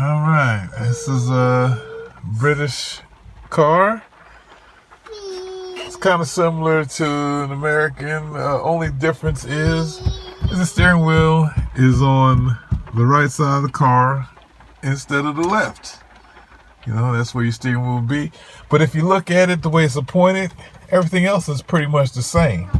All right, this is a British car. It's kind of similar to an American. Only difference is the steering wheel is on the right side of the car instead of the left. You know, that's where your steering wheel will be. But if you look at it the way it's appointed, everything else is pretty much the same.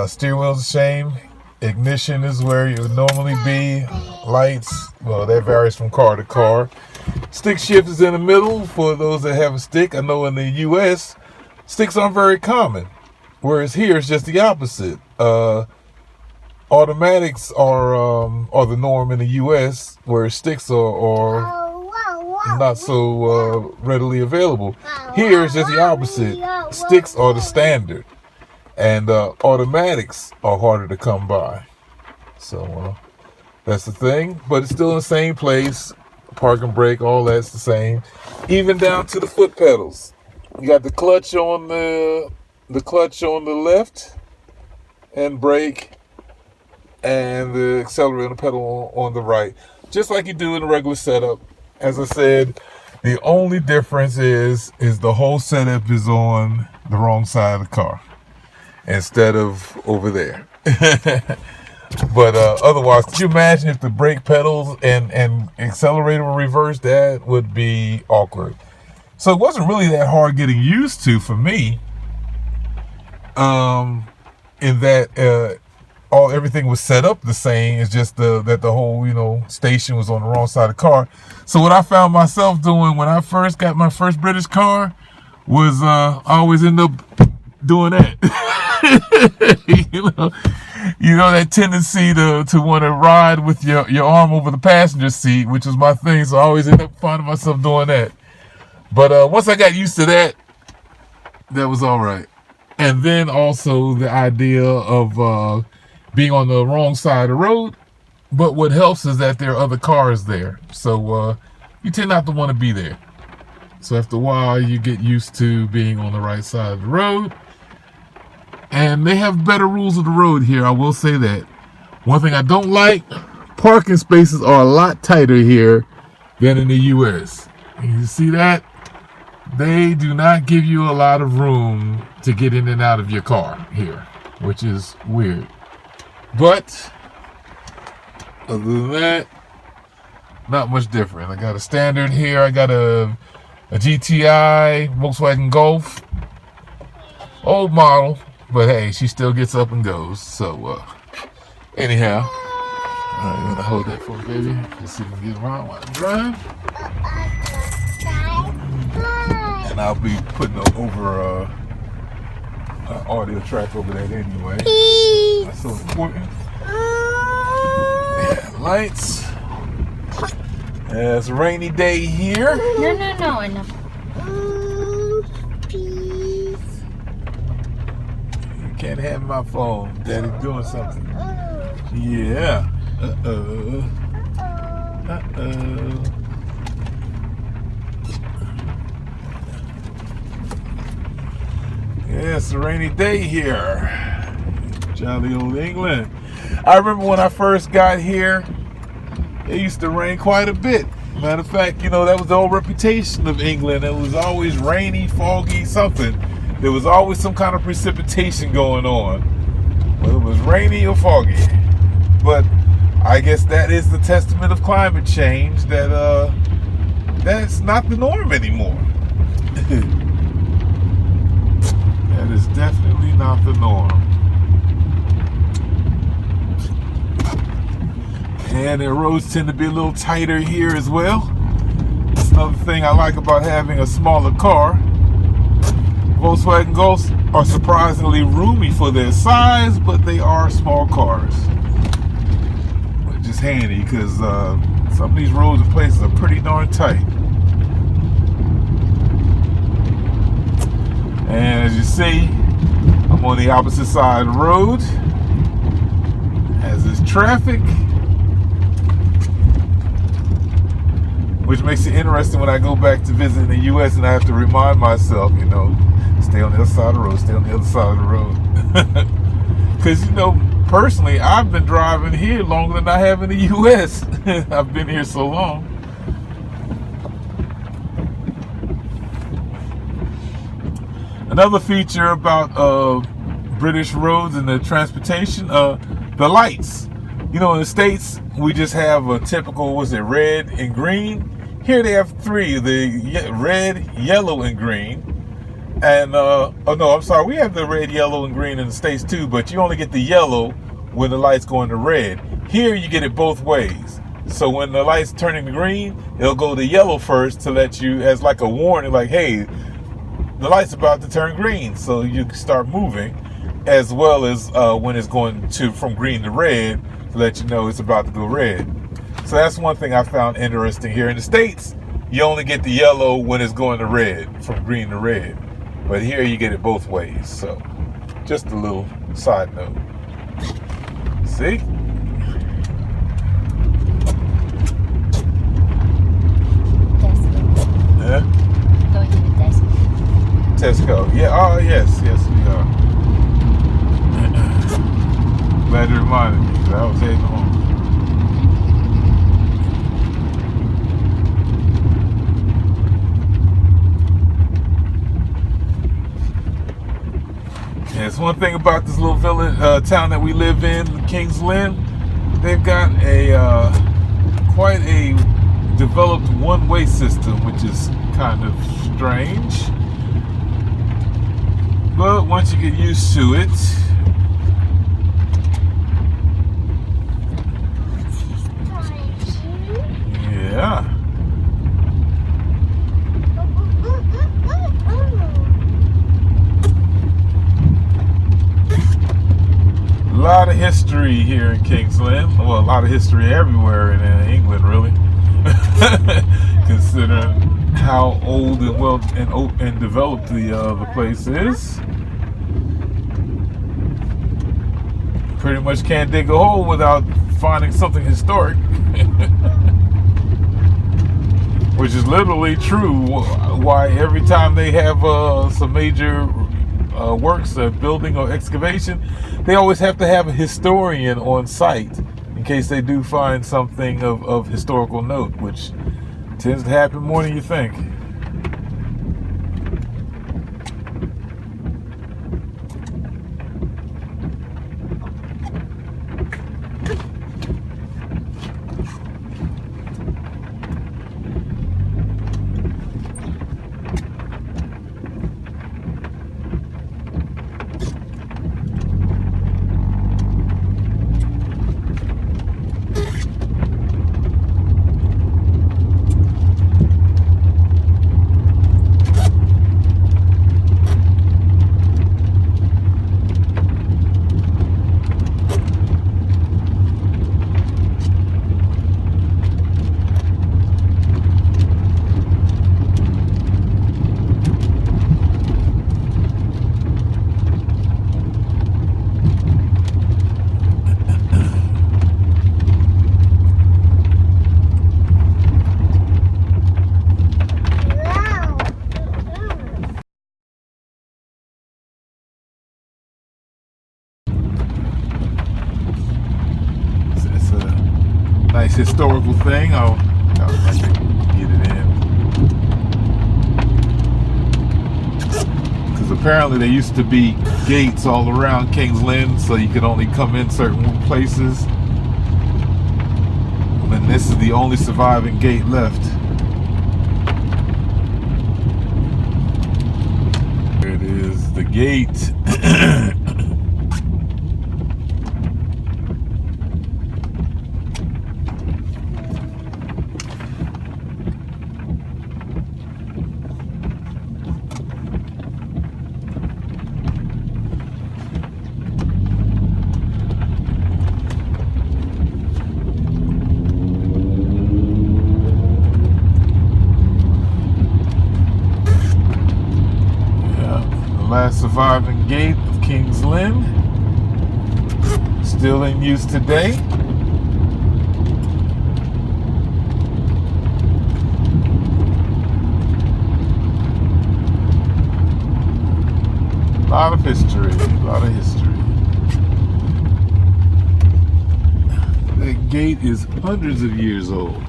Steering wheel's the same. Ignition is where you would normally be. Lights, well, that varies from car to car. Stick shift is in the middle for those that have a stick. I know in the U.S., sticks aren't very common, whereas here it's just the opposite. Automatics are the norm in the U.S., where sticks are not so readily available. Here it's just the opposite. Sticks are the standard, and automatics are harder to come by. So that's the thing, but it's still in the same place. Park and brake, all that's the same, even down to the foot pedals. You got the clutch on the left, and brake, and the accelerator pedal on the right, just like you do in a regular setup. As I said, the only difference is the whole setup is on the wrong side of the car instead of over there. But otherwise, could you imagine if the brake pedals and accelerator were reversed? That would be awkward. So it wasn't really that hard getting used to for me. In that everything was set up the same. It's just that the whole station was on the wrong side of the car. So what I found myself doing when I first got my first British car was I always end up doing that. You know that tendency to want to ride with your arm over the passenger seat, which was my thing. So I always end up finding myself doing that. But once I got used to that, that was all right. And then also the idea of being on the wrong side of the road. But what helps is that there are other cars there. So you tend not to want to be there. So after a while, you get used to being on the right side of the road. And they have better rules of the road here, I will say that. One thing I don't like, parking spaces are a lot tighter here than in the U.S. And you see that? They do not give you a lot of room to get in and out of your car here, which is weird. But other than that, not much different. I got a standard here. I got a GTI Volkswagen Golf, old model, but hey, she still gets up and goes. So anyhow, I'm gonna hold that for me, baby. Let's see if we can get around while I drive. And I'll be putting over an audio track over that anyway. That's so important. Yeah, lights. It's a rainy day here. No, enough. You can't have my phone. Daddy's doing something. Yeah. Uh-oh. Yeah, it's a rainy day here. Jolly old England. I remember when I first got here, it used to rain quite a bit. Matter of fact, that was the whole reputation of England. It was always rainy, foggy, something. There was always some kind of precipitation going on. Whether it was rainy or foggy. But I guess that is the testament of climate change, that that's not the norm anymore. That is definitely not the norm. And the roads tend to be a little tighter here as well. That's another thing I like about having a smaller car. Volkswagen Golfs are surprisingly roomy for their size, but they are small cars. Which is handy because some of these roads and places are pretty darn tight. And as you see, I'm on the opposite side of the road. As is traffic. Which makes it interesting when I go back to visit in the U.S. and I have to remind myself, stay on the other side of the road, stay on the other side of the road. Because, personally, I've been driving here longer than I have in the U.S. I've been here so long. Another feature about British roads and the transportation, the lights. You know, in the States, we just have a typical, was it red and green? Here they have three, the red, yellow, and green. And, oh no, I'm sorry, we have the red, yellow, and green in the States too, but you only get the yellow when the lights go into red. Here you get it both ways. So when the light's turning to green, it'll go to yellow first to let you, as like a warning, like, hey, the light's about to turn green, so you can start moving, as well as when it's going from green to red to let you know it's about to go red. So that's one thing I found interesting here. In the States, you only get the yellow when it's going to red, from green to red. But here you get it both ways. So just a little side note. See? Yeah? Going to the Tesco. Tesco. Yeah, oh yes, we are. Glad you reminded me, because I was heading home. Yeah, it's one thing about this little village, town that we live in, Kings Lynn. They've got a quite a developed one-way system, which is kind of strange. But once you get used to it, yeah. A lot of history here in Kings Lynn. Well, a lot of history everywhere in England, really. Considering how old and and developed the place is. Pretty much can't dig a hole without finding something historic. Which is literally true. Why every time they have some major works of building or excavation, they always have to have a historian on site in case they do find something of historical note, which tends to happen more than you think. Nice historical thing. I'll have to get it in. Because apparently there used to be gates all around Kings Lynn, so you could only come in certain places. And this is the only surviving gate left. There it is, the gate. Last surviving gate of Kings Lynn, still in use today. A lot of history, a lot of history. That gate is hundreds of years old.